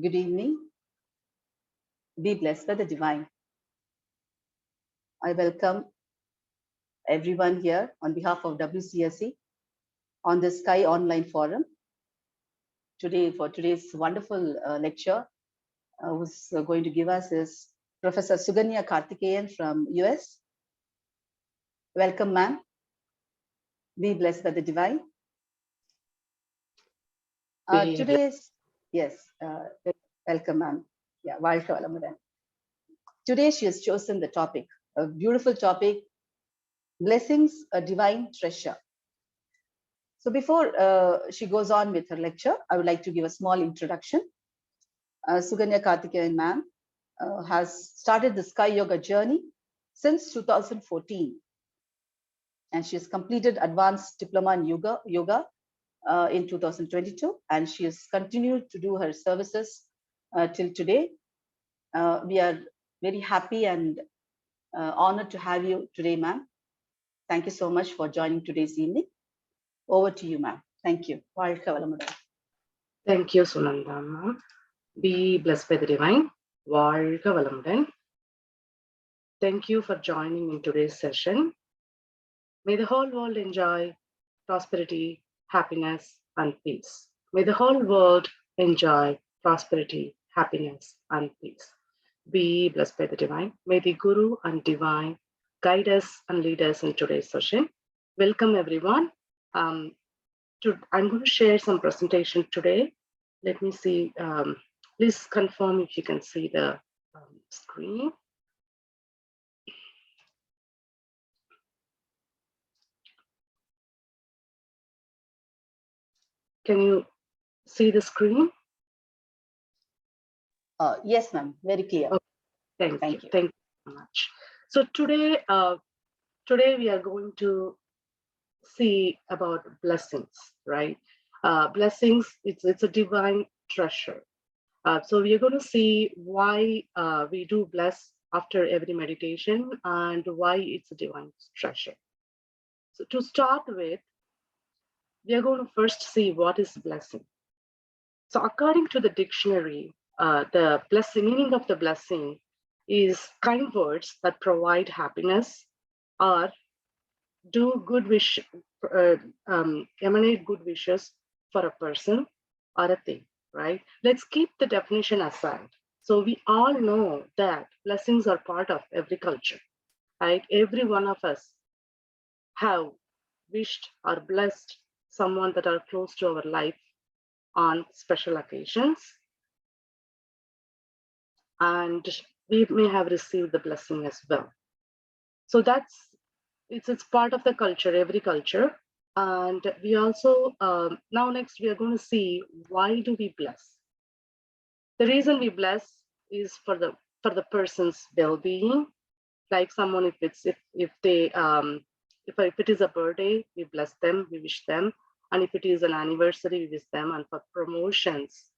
Good evening. Be blessed by the divine. I welcome everyone here on behalf of WCSC on the Sky Online Forum. For today's wonderful lecture, who's going to give us is Professor Suganya Karthikeyan from US. Welcome, ma'am. Be blessed by the divine. Welcome, ma'am. Yeah, வாழ்க வளமுடன். Today she has chosen the topic, a beautiful topic, blessings, a divine treasure. So before she goes on with her lecture, I would like to give a small introduction. Suganya Karthikeyan ma'am has started the Sky Yoga journey since 2014. And she has completed advanced diploma in yoga in 2022. And she has continued to do her services till today. We are very happy and honored to have you today, ma'am. Thank you so much for joining today's evening. Over to you, ma'am. Thank you. Thank you, Sunanda. Be blessed by the divine. வாழ்க வளமுடன். Thank you for joining in today's session. May the whole world enjoy prosperity, happiness, and peace. May the whole world enjoy prosperity, happiness, and peace. Be blessed by the divine. May the Guru and divine guide us and lead us in today's session. Welcome, everyone. I'm going to share some presentation today. Let me see. Please confirm if you can see the screen. Can you see the screen? Yes, ma'am. Very clear. Okay. Thank you. Thank you so much. So today we are going to see about blessings, right? Blessings, it's a divine treasure. So we are going to see why we do bless after every meditation and why it's a divine treasure. So to start with, we are going to first see what is blessing. So according to the dictionary, the meaning of the blessing is kind words that provide happiness or do good wish, emanate good wishes for a person or a thing, right? Let's keep the definition aside. So we all know that blessings are part of every culture, right? Every one of us have wished or blessed someone that are close to our life on special occasions. And we may have received the blessing as well. So it's part of the culture, every culture. And we also, now next we are going to see why do we bless? The reason we bless is for the person's well-being. Like someone, if it is a birthday, we bless them, we wish them. And if it is an anniversary, we wish them. And for promotions,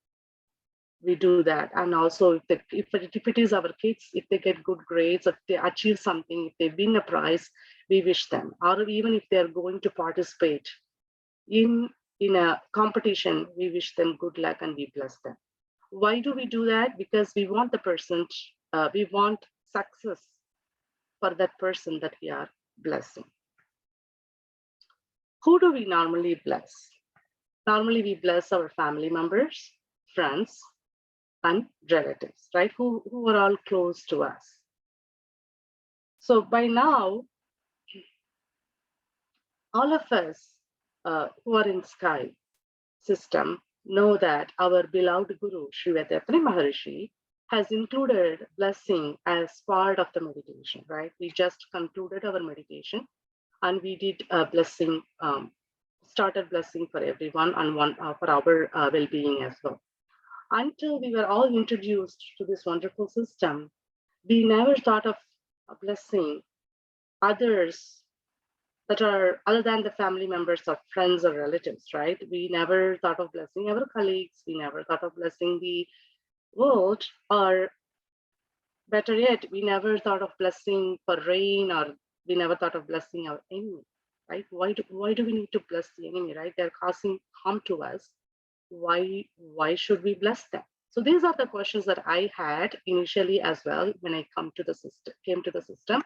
we do that. And also if it is our kids, if they get good grades, if they achieve something, if they win a prize, we wish them. Or even if they are going to participate in a competition, we wish them good luck and we bless them. Why do we do that? Because we want we want success for that person that we are blessing. Who do we normally bless? Normally we bless our family members, friends, and relatives, right? Who are all close to us. So by now, all of us who are in Sky system know that our beloved Guru, Sri Vethathiri Maharishi, has included blessing as part of the meditation, right? We just concluded our meditation and we did a blessing, started blessing for everyone and for our well-being as well. Until we were all introduced to this wonderful system, we never thought of blessing others that are other than the family members or friends or relatives, right? We never thought of blessing our colleagues. We never thought of blessing the world, or better yet, we never thought of blessing for rain, or we never thought of blessing our enemy, right? Why do we need to bless the enemy, right? They're causing harm to us. Why should we bless them? So these are the questions that I had initially as well when I came to the system.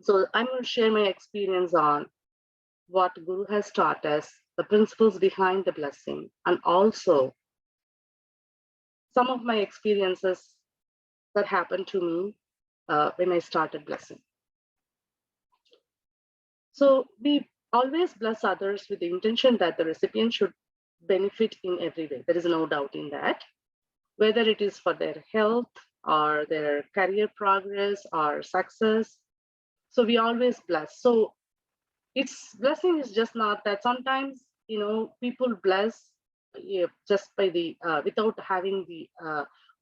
So I'm going to share my experience on what Guru has taught us, the principles behind the blessing, and also some of my experiences that happened to me when I started blessing. So we always bless others with the intention that the recipient should benefit in every way. There is no doubt in that, whether it is for their health or their career progress or success. So we always bless. So it's blessing is just not that. Sometimes, people bless just by the without having the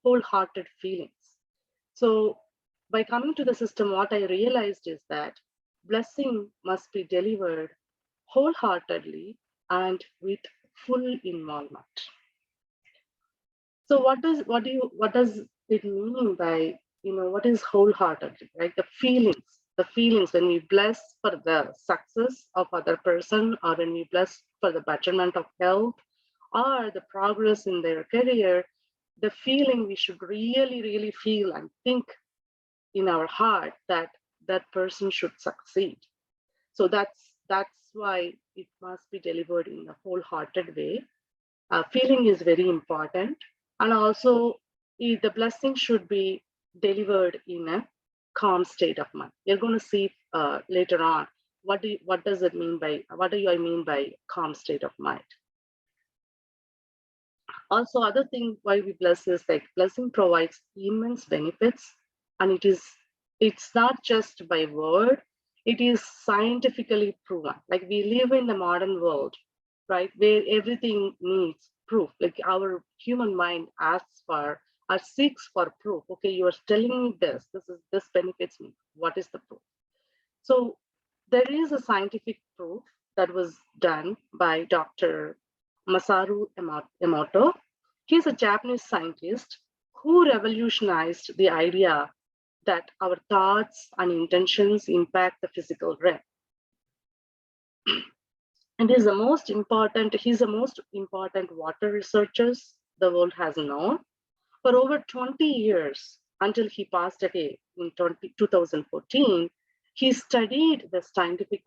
wholehearted feelings. So by coming to the system, what I realized is that blessing must be delivered wholeheartedly and with full involvement. So what does it mean by, what is wholeheartedly, right? The feelings when we bless for the success of other person, or when we bless for the betterment of health or the progress in their career, the feeling we should really, really feel and think in our heart that that person should succeed. So that's why it must be delivered in a wholehearted way. Feeling is very important, and also the blessing should be delivered in a calm state of mind. You're going to see later on what do I mean by calm state of mind. Also, other thing why we bless is like blessing provides immense benefits, and it's not just by word, it is scientifically proven. Like we live in the modern world, right, where everything needs proof. Like our human mind asks for or seeks for proof. Okay, you are telling me this benefits me. What is the proof? So there is a scientific proof that was done by Dr. Masaru Emoto. He's a Japanese scientist who revolutionized the idea that our thoughts and intentions impact the physical realm. And he's the most important water researcher the world has known. For over 20 years, until he passed away in 2014, he studied the scientific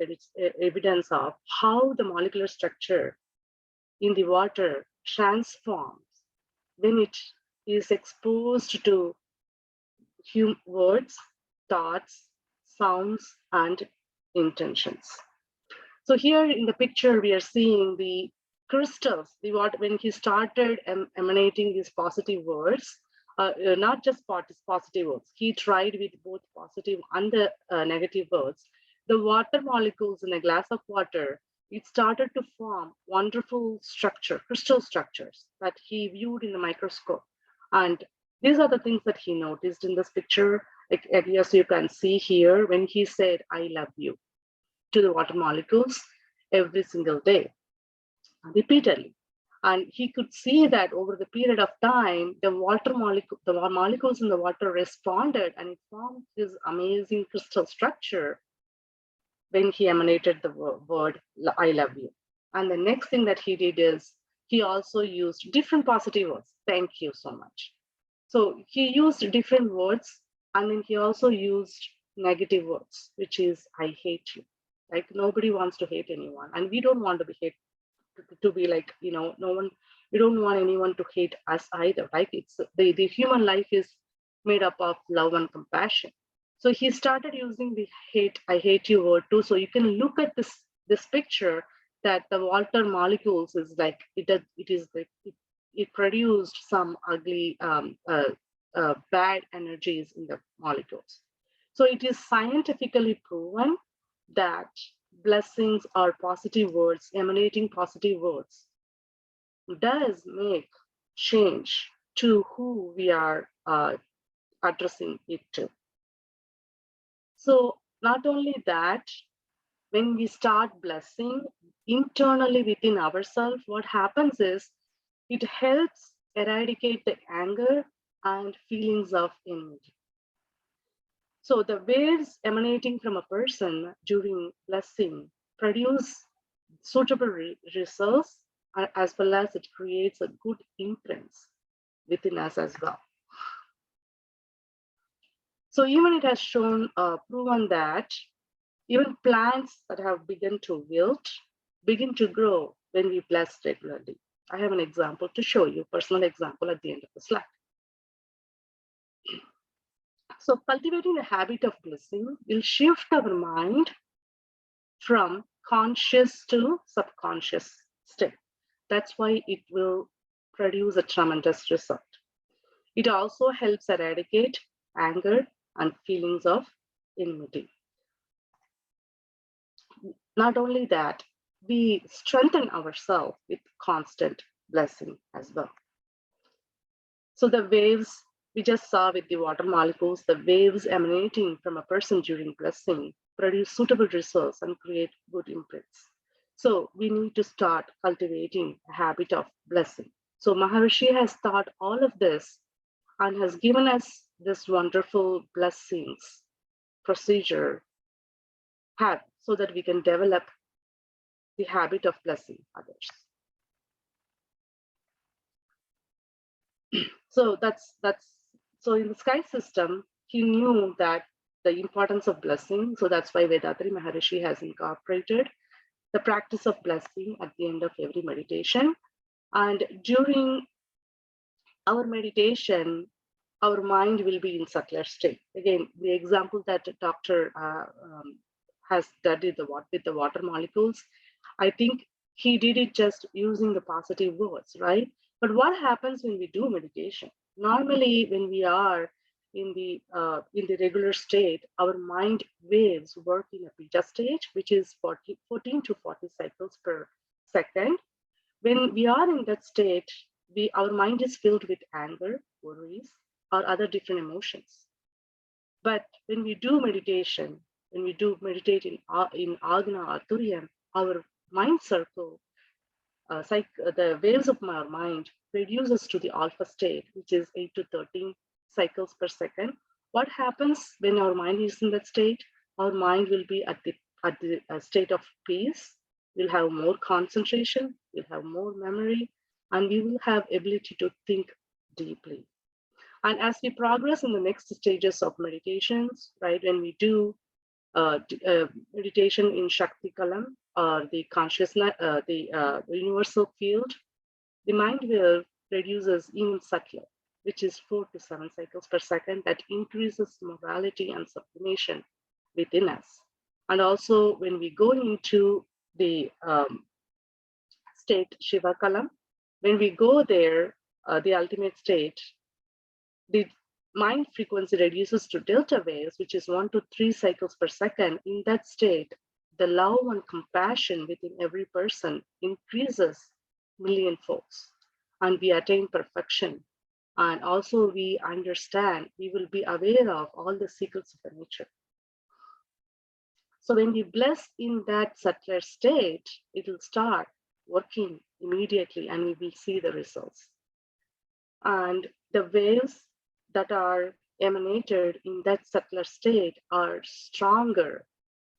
evidence of how the molecular structure in the water transforms when it is exposed to words, thoughts, sounds, and intentions. So here in the picture, we are seeing the crystals, when he started emanating these positive words, not just positive words, he tried with both positive and the negative words. The water molecules in a glass of water, it started to form wonderful crystal structures that he viewed in the microscope. And these are the things that he noticed in this picture. Like, as you can see here, when he said, "I love you" to the water molecules every single day, repeatedly. And he could see that over the period of time, the molecules in the water responded, and it formed this amazing crystal structure when he emanated the word, "I love you." And the next thing that he did is he also used different positive words. "Thank you so much." So he used different words, and then he also used negative words, which is, "I hate you." Like, nobody wants to hate anyone, and we don't want to be like, no one, we don't want anyone to hate us either, right? It's the human life is made up of love and compassion. So he started using the "I hate you" word too. So you can look at this picture that the water molecules is like, it produced some ugly bad energies in the molecules. So it is scientifically proven that blessings or positive words, emanating positive words, does make change to who we are addressing it to. So not only that, when we start blessing internally within ourselves, what happens is it helps eradicate the anger and feelings of envy. So the waves emanating from a person during blessing produce suitable results as well as it creates a good imprints within us as well. So even it has shown, proven that even plants that have begun to wilt begin to grow when we bless regularly. I have an example to show you, personal example at the end of the slide. So cultivating the habit of blessing will shift our mind from conscious to subconscious state. That's why it will produce a tremendous result. It also helps eradicate anger and feelings of enmity. Not only that, we strengthen ourselves with constant blessing as well. So the waves we just saw with the water molecules, the waves emanating from a person during blessing produce suitable results and create good imprints. So we need to start cultivating a habit of blessing. So Maharishi has taught all of this and has given us this wonderful blessings procedure so that we can develop the habit of blessing others. So so in the sky system, he knew that the importance of blessing. So that's why Vethathiri Maharishi has incorporated the practice of blessing at the end of every meditation. And during our meditation, our mind will be in subtler state. Again, the example that the doctor has studied with the water molecules, I think he did it just using the positive words, right? But what happens when we do meditation? Normally, when we are in the regular state, our mind waves work in a beta stage, which is 14 to 40 cycles per second. When we are in that state, our mind is filled with anger, worries, or other different emotions. But when we do meditation, when we do meditate in Agna or Turiam, our mind circle, the waves of our mind reduces to the alpha state, which is 8 to 13 cycles per second. What happens when our mind is in that state? Our mind will be at the state of peace. We'll have more concentration, we'll have more memory, and we will have ability to think deeply. And as we progress in the next stages of meditations, right, when we do meditation in Shakti Kalam, or the consciousness, the universal field, the mind will reduces even subtler, which is 4 to 7 cycles per second, that increases morality and sublimation within us. And also when we go into the state Shiva Kalam, when we go there, the ultimate state, the mind frequency reduces to delta waves, which is 1 to 3 cycles per second. In that state, the love and compassion within every person increases million-folds, and we attain perfection. And also we understand, we will be aware of all the secrets of the nature. So when we bless in that subtler state, it will start working immediately and we will see the results. And the waves that are emanated in that subtler state are stronger,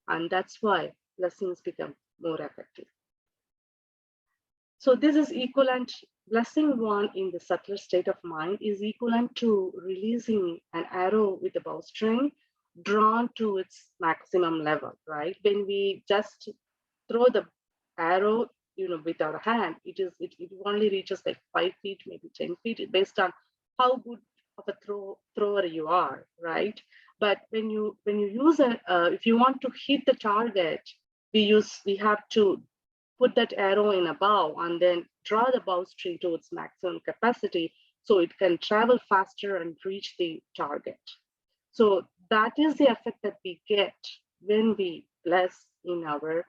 and that's why blessings become more effective. So this is equivalent, blessing one in the subtler state of mind is equivalent to releasing an arrow with a bowstring drawn to its maximum level, right? When we just throw the arrow, with our hand, it only reaches like 5 feet, maybe 10 feet, based on how good of a thrower you are, right? But when you use if you want to hit the target, we have to put that arrow in a bow and then draw the bowstring to its maximum capacity so it can travel faster and reach the target. So that is the effect that we get when we bless in our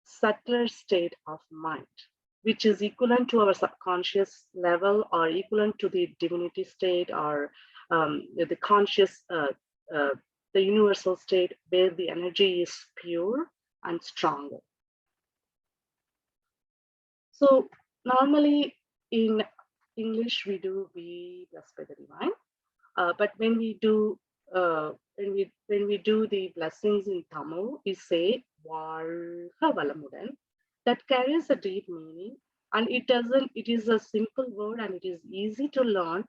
subtler state of mind, which is equivalent to our subconscious level or equivalent to the divinity state or the conscious, the universal state where the energy is pure and stronger. So normally in English, we bless by the divine, but when we do the blessings in Tamil, we say Valha Valamudan. That carries a deep meaning And it is a simple word and it is easy to learn,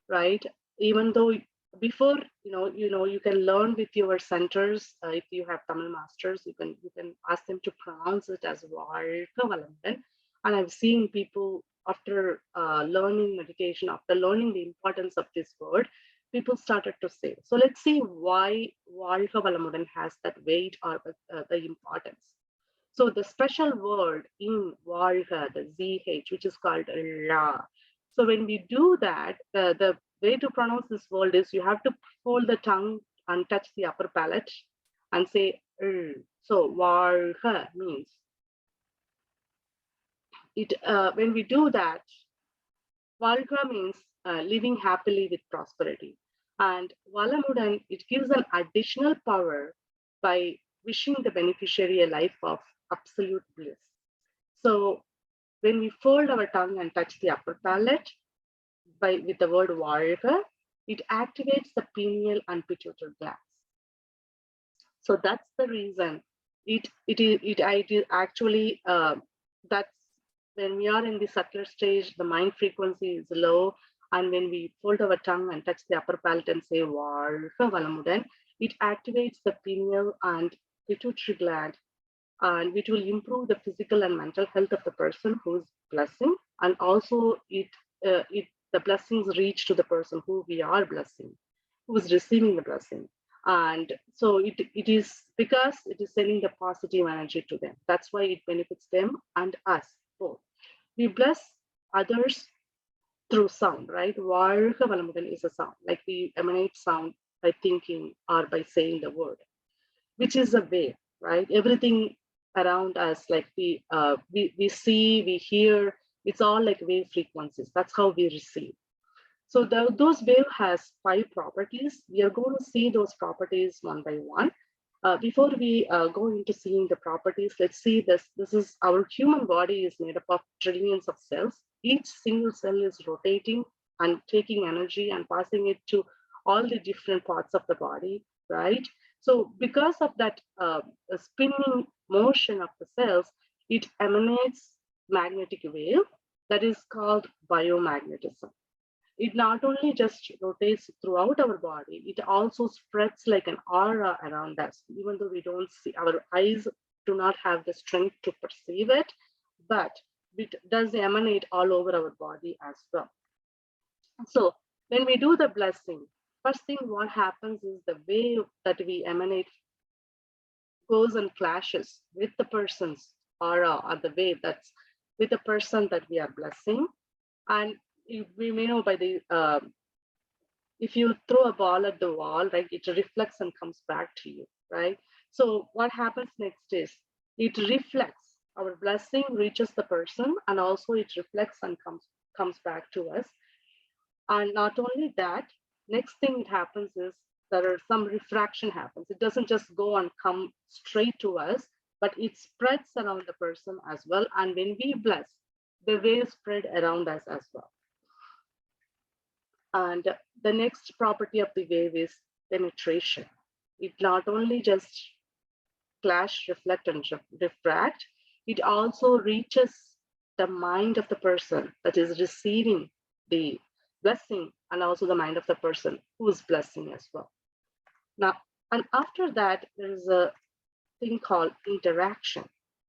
right? Even though before, you can learn with your centers. If you have Tamil masters, you can ask them to pronounce it as Valka Valamudan. And I've seen people after learning meditation, after learning the importance of this word, people started to say. So let's see why Valka Valamudan has that weight or the importance. So the special word in Valka, the ZH, which is called La. So when we do that, the way to pronounce this word is you have to fold the tongue and touch the upper palate and say R. So Valka means it. When we do that, Valka means living happily with prosperity. And Valamudan, it gives an additional power by wishing the beneficiary a life of absolute bliss. So when we fold our tongue and touch the upper palate with the word Valka, it activates the pineal and pituitary glands. So that's the reason it actually that's when we are in the subtler stage, the mind frequency is low, and when we fold our tongue and touch the upper palate and say Valka Valamudan, it activates the pineal and pituitary gland, and which will improve the physical and mental health of the person who is blessing, and also the blessings reach to the person who we are blessing, who is receiving the blessing. And so it is because it is sending the positive energy to them. That's why it benefits them and us both. We bless others through sound, right? Valka Valamudan is a sound, like we emanate sound by thinking or by saying the word, which is a wave, right? Everything around us, like we see, we hear, it's all like wave frequencies. That's how we receive. So those wave has 5 properties. We are going to see those properties one by one. Before we go into seeing the properties, let's see this. This is our human body is made up of trillions of cells. Each single cell is rotating and taking energy and passing it to all the different parts of the body, right? So because of that spinning motion of the cells, it emanates magnetic wave that is called biomagnetism. It not only just rotates throughout our body, it also spreads like an aura around us, even though we don't see, our eyes do not have the strength to perceive it, but it does emanate all over our body as well. So when we do the blessing, first thing what happens is the wave that we emanate goes and clashes with the person's aura or the wave that's with the person that we are blessing. And we may know by the if you throw a ball at the wall, right, it reflects and comes back to you, right? So what happens next is it reflects. Our blessing reaches the person, and also it reflects and comes back to us. And not only that, next thing it happens is there are some refraction happens. It doesn't just go and come straight to us, but it spreads around the person as well. And when we bless, the wave spread around us as well. And the next property of the wave is penetration. It not only just clash, reflect, and refract, it also reaches the mind of the person that is receiving the blessing, and also the mind of the person who is blessing as well. Now, and after that, there is a thing called interaction.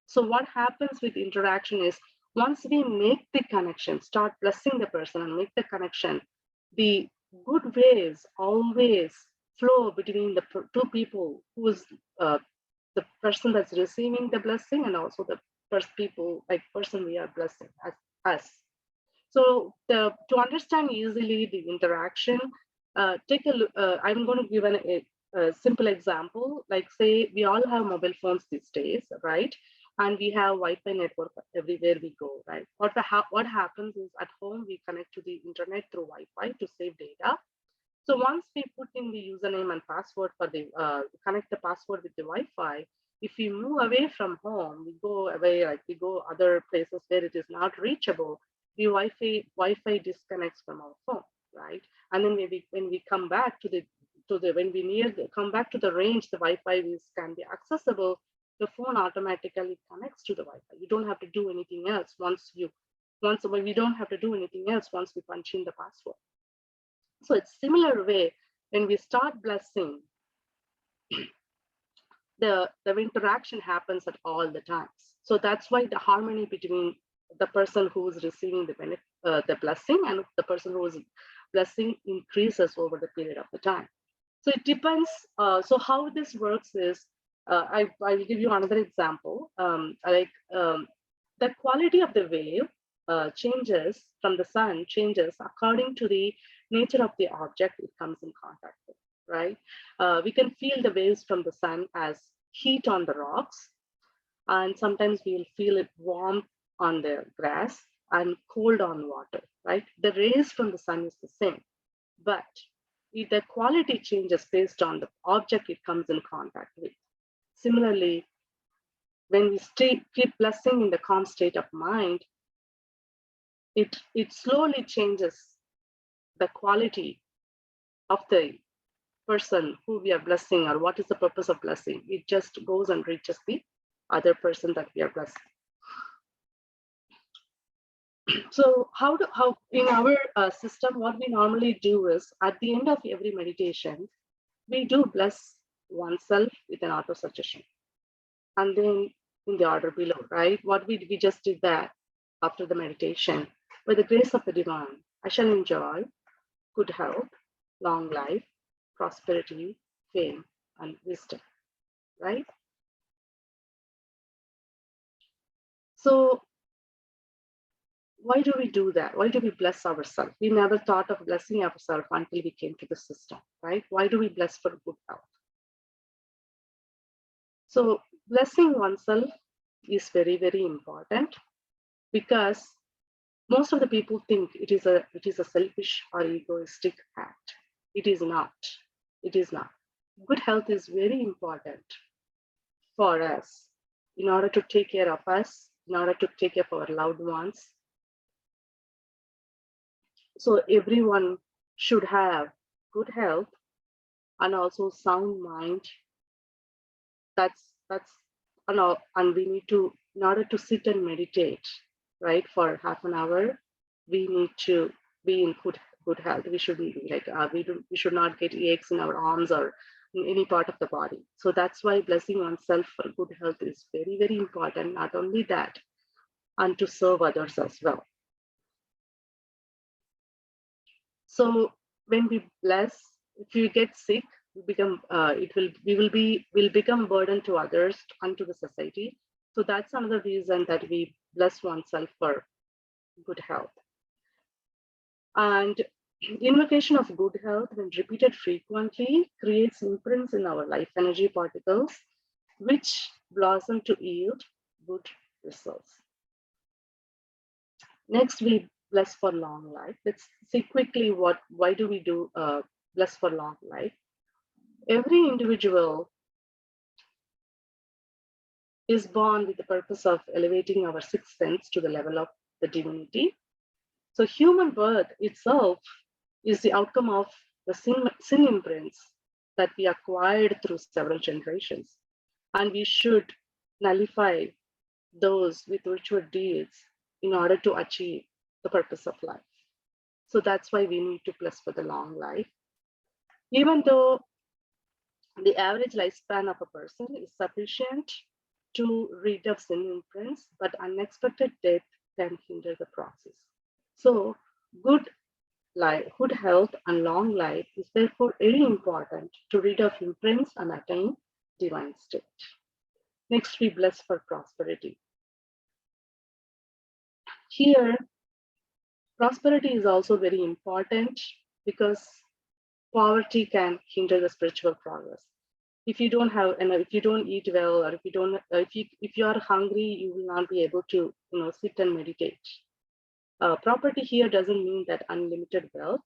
So what happens with interaction is once we make the connection, start blessing the person and make the connection, the good waves always flow between the 2 people, who is the person that's receiving the blessing and also the person we are blessing as us. So to understand easily the interaction, take a look. I'm going to give a simple example. Like say we all have mobile phones these days, right? And we have Wi-Fi network everywhere we go, right? What happens is at home we connect to the internet through Wi-Fi to save data. So once we put in the username and password for the connect the password with the Wi-Fi, if we move away from home, we go away, like we go other places where it is not reachable, the Wi-Fi disconnects from our phone, right? And then maybe when we come back come back to the range, the Wi-Fi can be accessible. The phone automatically connects to the Wi-Fi. You don't have to do anything else once you Once we don't have to do anything else once we punch in the password. So it's similar way when we start blessing, the interaction happens at all the times. So that's why the harmony between the person who is receiving the blessing and the person who is blessing increases over the period of the time. So it depends. So how this works is, I will give you another example. The quality of the wave changes from the sun changes according to the nature of the object it comes in contact with, right? We can feel the waves from the sun as heat on the rocks, and sometimes we'll feel it warm on the grass and cold on water, right? The rays from the sun is the same, but the quality changes based on the object it comes in contact with. Similarly, when we keep blessing in the calm state of mind, it slowly changes the quality of the person who we are blessing, or what is the purpose of blessing. It just goes and reaches the other person that we are blessing. So how in our system, what we normally do is at the end of every meditation, we do bless oneself with an auto suggestion, and then in the order below, right? What we just did that after the meditation. By the grace of the divine, I shall enjoy good health, long life, prosperity, fame, and wisdom, right? So why do we do that? Why do we bless ourselves? We never thought of blessing ourselves until we came to the system, right? Why do we bless for good health? So blessing oneself is very, very important, because most of the people think it is a selfish or egoistic act. It is not. It is not. Good health is very important for us in order to take care of us, in order to take care of our loved ones. So everyone should have good health and also sound mind. And we need to, in order to sit and meditate, right, for half an hour, we need to be in good health. We shouldn't be like we should not get aches in our arms or in any part of the body. So that's why blessing oneself for good health is very, very important. Not only that, and to serve others as well. So when we bless, if you get sick, we will become a burden to others and to the society. So that's another reason that we bless oneself for good health. And invocation of good health, when repeated frequently, creates imprints in our life energy particles, which blossom to yield good results. Next, we bless for long life. Let's see quickly why do we do bless for long life. Every individual is born with the purpose of elevating our sixth sense to the level of the divinity. So human birth itself is the outcome of the sin imprints that we acquired through several generations. And we should nullify those with virtual deeds in order to achieve the purpose of life. So that's why we need to bless for the long life. Even though the average lifespan of a person is sufficient to rid of sin imprints, but unexpected death can hinder the process. So good health and long life is therefore very important to rid of imprints and attain divine state. Next, we bless for prosperity. Here, prosperity is also very important because poverty can hinder the spiritual progress. If you don't have, and if you don't eat well, or if you are hungry, you will not be able to, sit and meditate. Property here doesn't mean that unlimited wealth.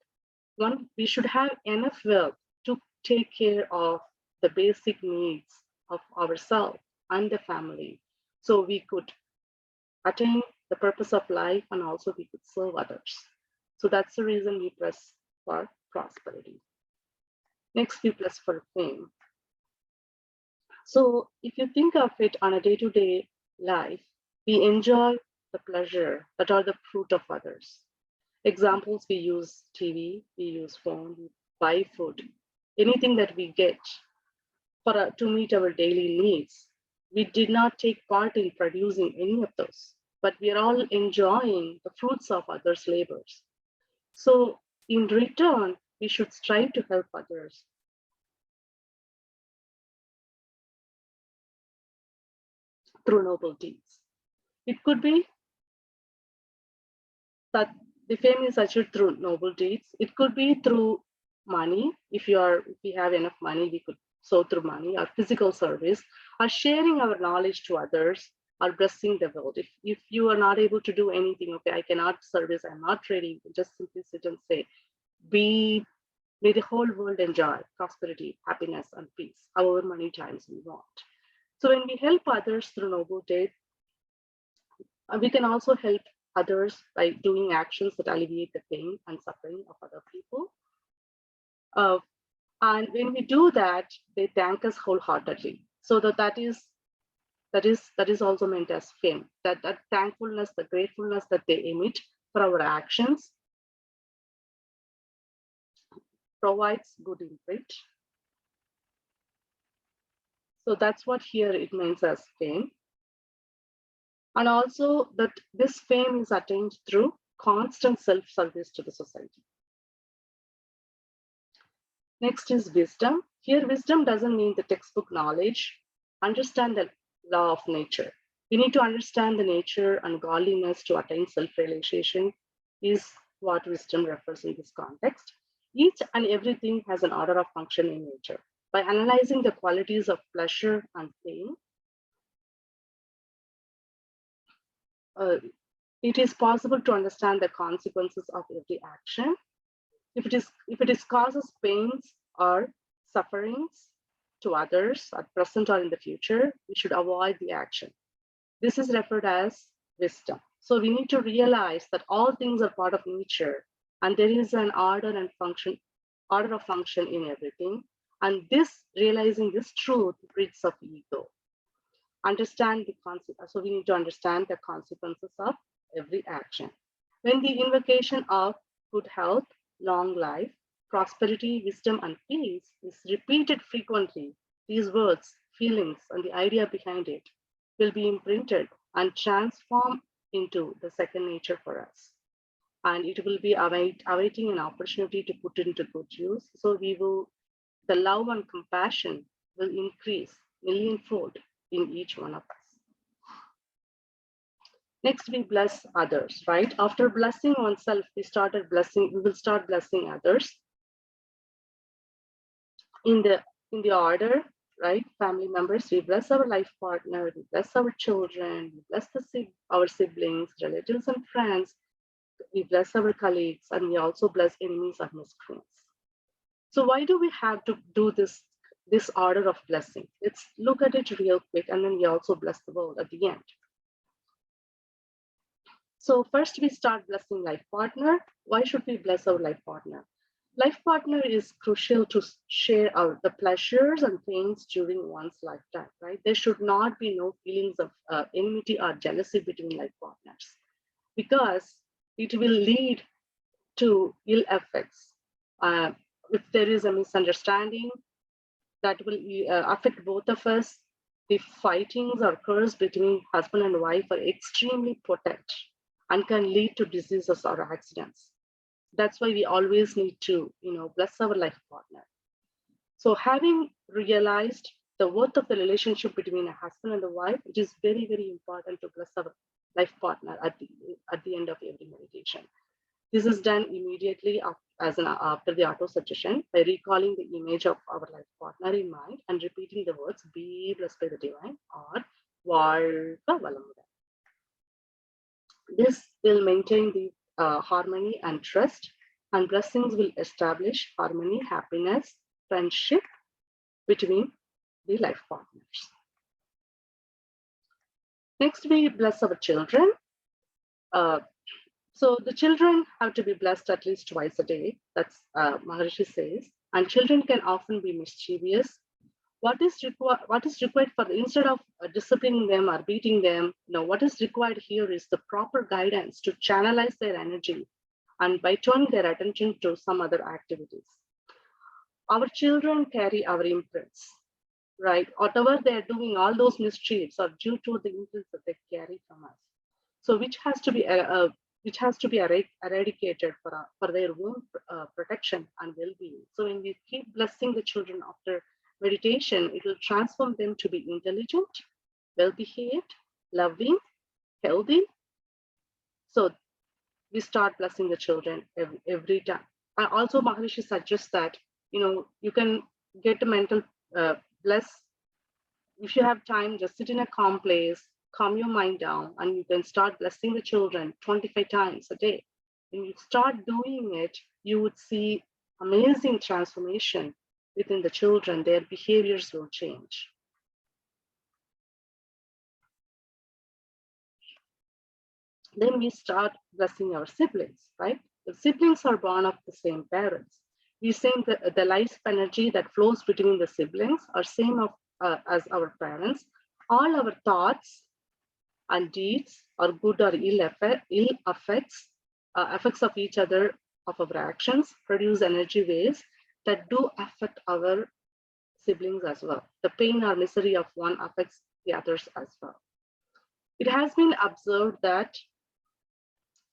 We should have enough wealth to take care of the basic needs of ourselves and the family, so we could attain the purpose of life and also we could serve others. So that's the reason we bless for prosperity. Next, we bless for fame. So if you think of it on a day-to-day life, we enjoy the pleasure that are the fruit of others. Examples, we use TV, we use phone, we buy food, anything that we get to meet our daily needs. We did not take part in producing any of those, but we are all enjoying the fruits of others' labors. So in return, we should strive to help others. Through noble deeds. It could be that the fame is achieved through noble deeds. It could be through money. If we have enough money, we could sow through money, or physical service, or sharing our knowledge to others, or blessing the world. If you are not able to do anything, okay, I cannot service, I'm not ready, just simply sit and say, may the whole world enjoy prosperity, happiness, and peace, however many times we want. So when we help others through noble deeds, we can also help others by doing actions that alleviate the pain and suffering of other people. And when we do that, they thank us wholeheartedly. So that is also meant as fame. That thankfulness, the gratefulness that they emit for our actions provides good imprint. So that's what here it means as fame. And also that this fame is attained through constant self-service to the society. Next is wisdom. Here, wisdom doesn't mean the textbook knowledge. Understand the law of nature. We need to understand the nature and godliness to attain self-realization is what wisdom refers in this context. Each and everything has an order of function in nature. By analyzing the qualities of pleasure and pain, it is possible to understand the consequences of every action. If it causes pains or sufferings to others at present or in the future, we should avoid the action. This is referred as wisdom. So we need to realize that all things are part of nature, and there is an order of function in everything. And realizing this truth rids of ego. Understand the consequences. So we need to understand the consequences of every action. When the invocation of good health, long life, prosperity, wisdom, and peace is repeated frequently, these words, feelings, and the idea behind it will be imprinted and transformed into the second nature for us. And it will be awaiting an opportunity to put it into good use. So the love and compassion will increase millionfold in each one of us. Next, we bless others, right? After blessing oneself, we will start blessing others in the order, right? Family members, we bless our life partner, we bless our children, we bless our siblings, relatives, and friends, we bless our colleagues, and we also bless enemies and miscreants. So why do we have to do this order of blessing? Let's look at it real quick, and then we also bless the world at the end. So first we start blessing life partner. Why should we bless our life partner? Life partner is crucial to share the pleasures and pains during one's lifetime, right? There should not be no feelings of enmity or jealousy between life partners, because it will lead to ill effects. If there is a misunderstanding, that will affect both of us. The fightings or curse between husband and wife are extremely potent and can lead to diseases or accidents. That's why we always need to, bless our life partner. So having realized the worth of the relationship between a husband and a wife, it is very, very important to bless our life partner at the end of every meditation. This is done immediately after the auto-suggestion by recalling the image of our life partner in mind and repeating the words, be blessed by the divine, or Valka Valamudan. This will maintain the harmony and trust, and blessings will establish harmony, happiness, friendship between the life partners. Next, we bless our children. So the children have to be blessed at least twice a day. That's Maharishi says. And children can often be mischievous, what is required for, instead of disciplining them or beating them, what is required here is the proper guidance to channelize their energy and by turning their attention to some other activities. Our children carry our imprints, right? Whatever they're doing, all those mischiefs are due to the imprints that they carry from us. So which has to be eradicated for their own protection and well-being. So when we keep blessing the children after meditation, it will transform them to be intelligent, well-behaved, loving, healthy. So we start blessing the children every time. And also Maharishi suggests that, you can get a mental bless. If you have time, just sit in a calm place, calm your mind down, and you can start blessing the children 25 times a day. When you start doing it, you would see amazing transformation within the children. Their behaviors will change. Then we start blessing our siblings, right? The siblings are born of the same parents. We say the life energy that flows between the siblings are same as our parents. All our thoughts and deeds are good or ill effects of each other, of our actions, produce energy waves that do affect our siblings as well. The pain or misery of one affects the others as well. It has been observed that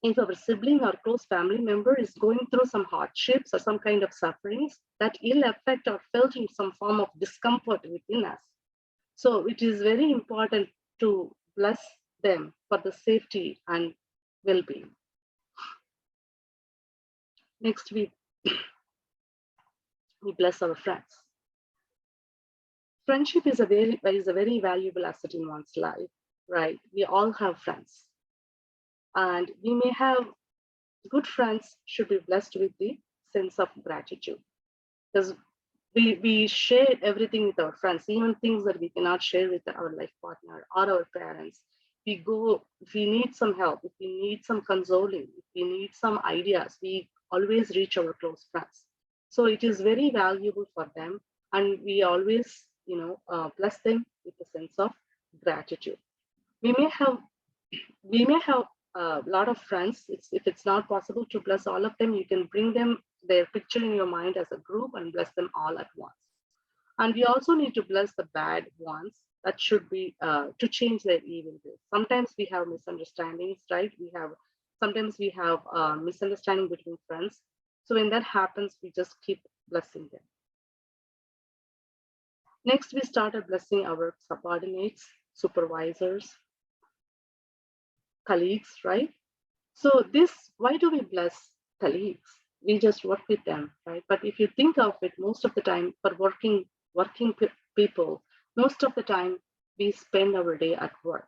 if our sibling or close family member is going through some hardships or some kind of sufferings, that ill effect are felt in some form of discomfort within us. So it is very important to bless them for the safety and well-being. Next, we bless our friends. Friendship is a very valuable asset in one's life, right? We all have friends. And we may have good friends should be blessed with the sense of gratitude, because we share everything with our friends, even things that we cannot share with our life partner or our parents. We go, if we need some help, if we need some consoling, if we need some ideas, we always reach our close friends. So it is very valuable for them, and we always, bless them with a sense of gratitude. We may have a lot of friends. If it's not possible to bless all of them, you can bring their picture in your mind as a group and bless them all at once. And we also need to bless the bad ones. That should be to change their evil ways. Sometimes we have misunderstandings, right? Sometimes we have misunderstanding between friends. So when that happens, we just keep blessing them. Next, we started blessing our subordinates, supervisors, colleagues, right? So why do we bless colleagues? We just work with them, right? But if you think of it, most of the time for working people, most of the time we spend our day at work.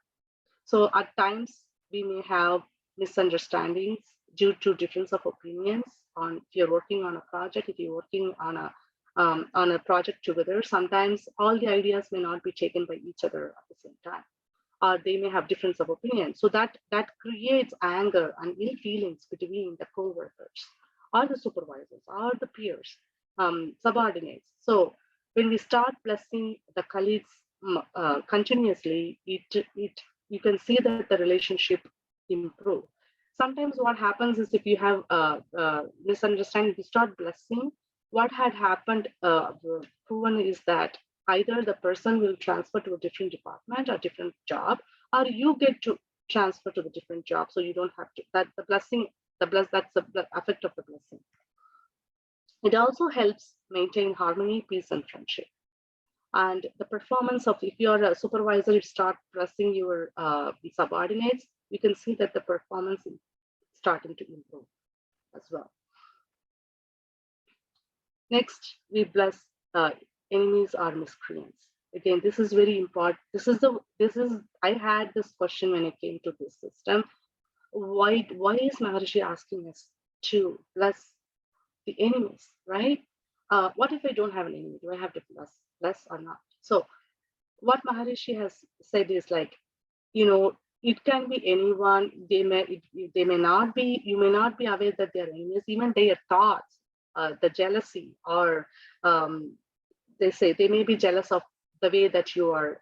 So at times we may have misunderstandings due to difference of opinions on if you're working on a project, if you're working on a project together, sometimes all the ideas may not be taken by each other at the same time. Or they may have difference of opinion. So that creates anger and ill feelings between the co-workers or the supervisors or the peers, subordinates. So when we start blessing the colleagues continuously, you can see that the relationship improve. Sometimes what happens is if you have misunderstanding, you start blessing. What had happened, proven is that either the person will transfer to a different department or different job, or you get to transfer to the different job. So you don't have to, that's the effect of the blessing. It also helps maintain harmony, peace, and friendship. And the performance of, if you're a supervisor, you start blessing your subordinates, you can see that the performance is starting to improve as well. Next, we bless enemies or miscreants. Again, this is very important. I had this question when I came to this system. Why is Maharishi asking us to bless the enemies, right? What if I don't have an enemy? Do I have to bless or not? So what Maharishi has said is like, it can be anyone. They may not be. You may not be aware that they are enemies. Even their thoughts, the jealousy, or they say they may be jealous of the way that you are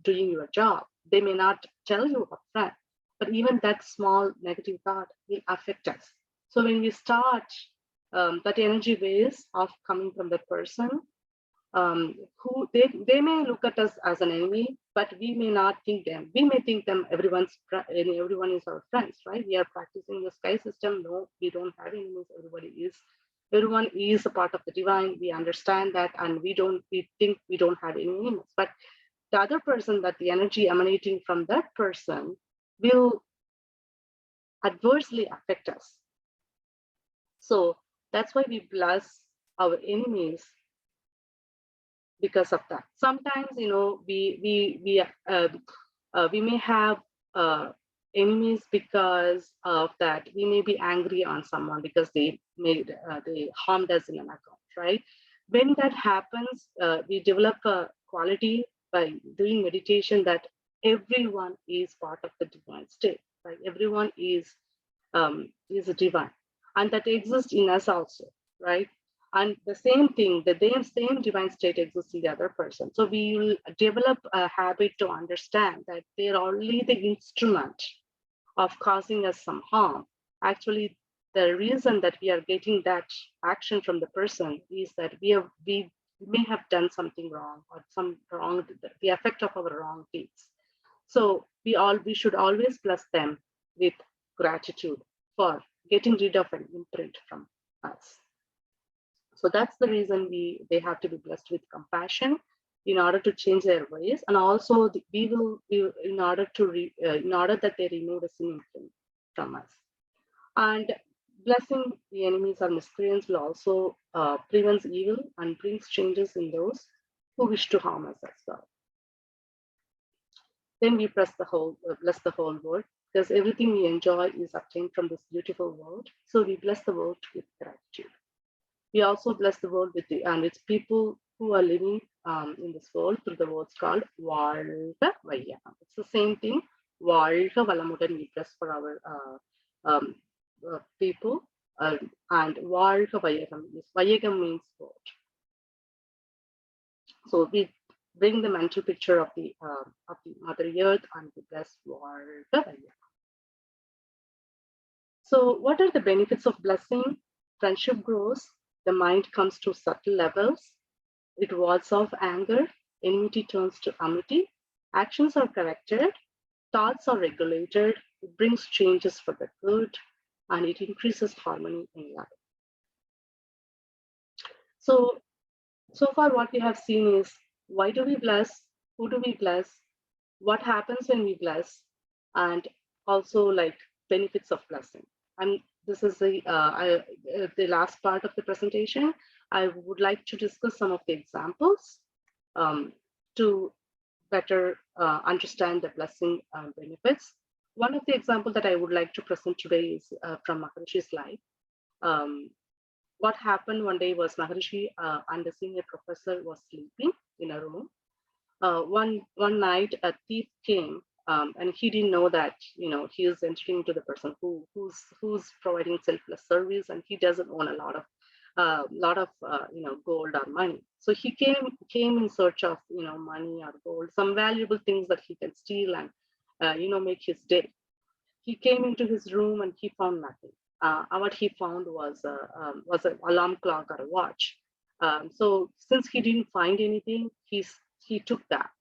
doing your job. They may not tell you upfront, but even that small negative thought will affect us. So when we start that energy waves of coming from that person, who they may look at us as an enemy, but we may not think them. We may think them everyone is our friends, right? We are practicing the sky system. No, we don't have enemies. Everyone is a part of the divine. We understand that, and we think we don't have any enemies. But the other person, that the energy emanating from that person will adversely affect us. So that's why we bless our enemies because of that. Sometimes, we may have enemies because of that. We may be angry on someone because they harmed us in an account, right? When that happens, we develop a quality by doing meditation that everyone is part of the divine state, right? Everyone is a divine, and that exists in us also, right? And the same thing, the same divine state exists in the other person. So we will develop a habit to understand that they're only the instrument of causing us some harm. Actually, the reason that we are getting that action from the person is that we may have done something wrong, or some wrong, the effect of our wrong deeds. So we should always bless them with gratitude for getting rid of an imprint from us. So that's the reason they have to be blessed with compassion in order to change their ways, and also in order that they remove the sin from us. And blessing the enemies or miscreants will also prevents evil and brings changes in those who wish to harm us as well. Then we bless the whole world, because everything we enjoy is obtained from this beautiful world. So we bless the world with gratitude. We also bless the world with its people who are living in this world through the words called Valga Vayyagam. It's the same thing. Valga Valamudan we bless for our people, and Valga Vayyagam means world. So we bring the mental picture of the Mother Earth and we bless Valga Vayyagam. So what are the benefits of blessing? Friendship grows. The mind comes to subtle levels. It wards off anger. Enmity turns to amity. Actions are corrected. Thoughts are regulated. It brings changes for the good, and it increases harmony in life. So far what we have seen is, why do we bless? Who do we bless? What happens when we bless? And also like benefits of blessing. And this is the last part of the presentation. I would like to discuss some of the examples to better understand the blessing benefits. One of the examples that I would like to present today is from Maharishi's life. What happened one day was Maharishi and the senior professor was sleeping in a room. One night a thief came. And he didn't know that he is entering into the person who's providing selfless service, and he doesn't own a lot of gold or money. So he came in search of money or gold, some valuable things that he can steal and make his day. He came into his room and he found nothing. What he found was an alarm clock or a watch. So since he didn't find anything, he took that.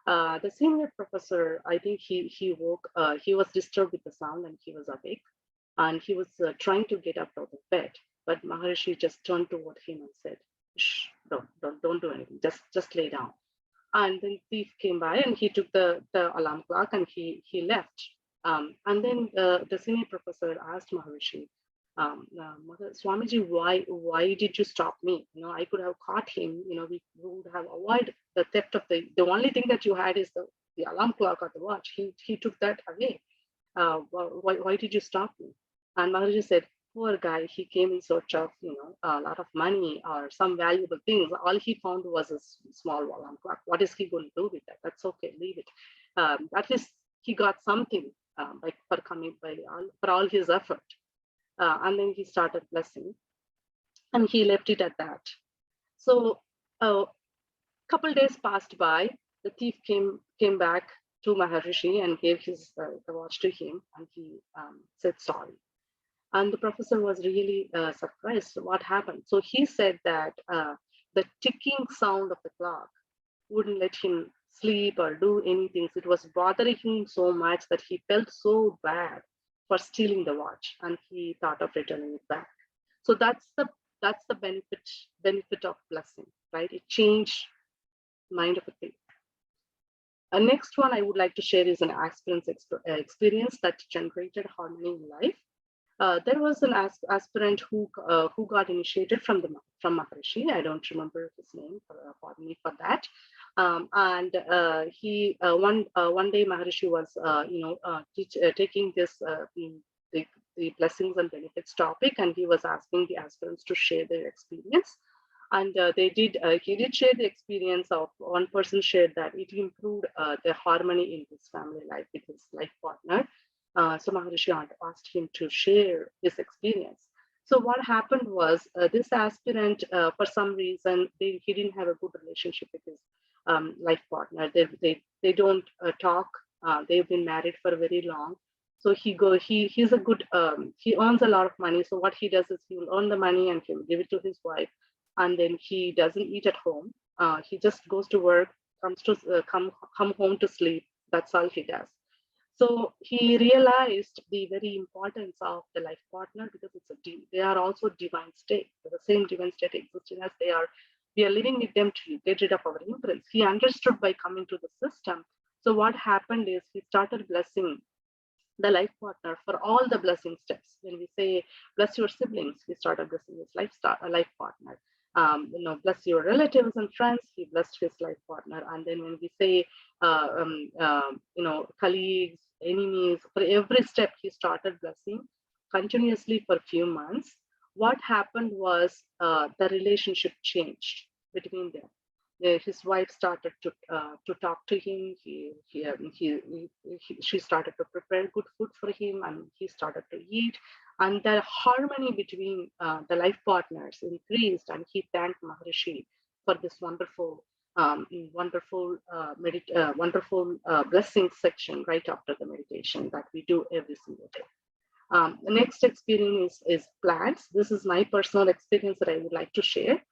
The senior professor, I think he woke, he was disturbed with the sound and he was awake, and he was trying to get up out of bed. But Maharishi just turned toward him and said, "Shh, don't do anything, just lay down." And then thief came by and he took the alarm clock and he left. And then the senior professor asked Maharishi, Swamiji, why did you stop me? I could have caught him. We would have avoided the theft of the only thing that you had is the alarm clock or the watch. He took that away. Why did you stop me? And Maharishi said, poor guy, he came in search of a lot of money or some valuable things. All he found was a small alarm clock. What is he going to do with that? That's okay, leave it. At least he got something for all his effort. And then he started blessing, and he left it at that. So Couple days passed by. The thief came back to Maharishi and gave his the watch to him, and he said sorry. And the professor was really surprised. What happened? So he said that the ticking sound of the clock wouldn't let him sleep or do anything. So it was bothering him so much that he felt so bad for stealing the watch, and he thought of returning it back. So that's the benefit of blessing, right? It changed mind of a thief. Next one I would like to share is an aspirant's experience that generated harmony in life. There was an aspirant who got initiated from Maharishi. I don't remember his name. Pardon me for that. And he one day Maharishi was taking this the blessings and benefits topic, and he was asking the aspirants to share their experience. And he did share the experience of one person shared that it improved the harmony in his family life with his life partner. So Maharishi asked him to share his experience. So what happened was this aspirant, for some reason, he didn't have a good relationship with his life partner. They don't talk. They've been married for very long. So he's a good, he earns a lot of money. So what he does is he will earn the money and he will give it to his wife. And then he doesn't eat at home. He just goes to work, come home to sleep. That's all he does. So he realized the very importance of the life partner, because they are also divine state. The same divine state existing as they are. We are living with them to get rid of our imprints. He understood by coming to the system. So what happened is he started blessing the life partner for all the blessing steps. When we say bless your siblings, we started blessing his life partner. Bless your relatives and friends, he blessed his life partner. And then when we say, colleagues, enemies, for every step, he started blessing continuously for a few months. What happened was the relationship changed between them. His wife started to talk to him. She started to prepare good food for him, and he started to eat. And the harmony between the life partners increased, and he thanked Maharishi for this wonderful blessing section right after the meditation that we do every single day. The next experience is plants. This is my personal experience that I would like to share.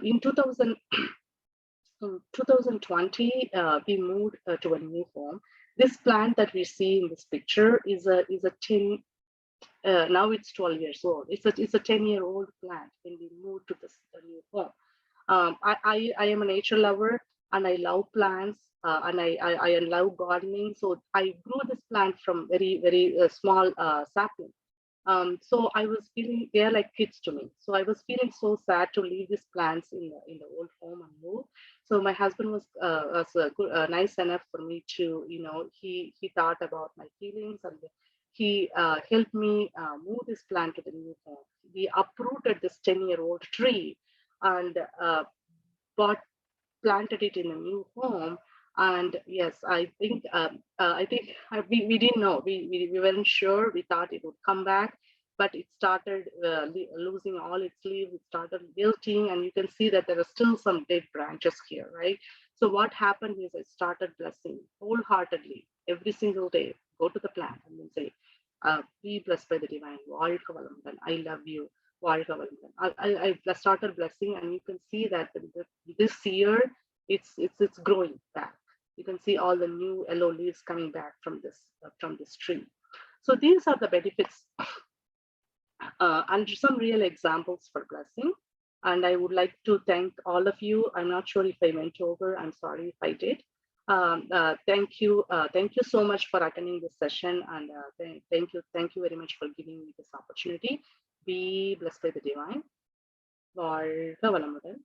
In 2020, we moved to a new home. This plant that we see in this picture is a 10. Now it's 12 years old. It's a 10-year-old plant when we moved to this new home. I am a nature lover, and I love plants, and I love gardening. So I grew this plant from very small sapling. So I was feeling they are like kids to me. So I was feeling so sad to leave these plants in the old home and move. So my husband was nice enough for me to, he thought about my feelings, and he helped me move this plant to the new home. We uprooted this 10-year-old tree and planted it in a new home. And yes, I think we didn't know. We weren't sure. We thought it would come back, but it started losing all its leaves. It started wilting, and you can see that there are still some dead branches here, right? So what happened is I started blessing wholeheartedly every single day. Go to the plant and then say, be blessed by the divine. I love you. I started blessing, and you can see that this year it's growing back. You can see all the new yellow leaves coming back from this tree. So these are the benefits and some real examples for blessing. And I would like to thank all of you. I'm not sure if I went over. I'm sorry if I did. Thank you so much for attending this session, and thank you very much for giving me this opportunity. Be blessed by the divine. வாழ்க வளமுடன்.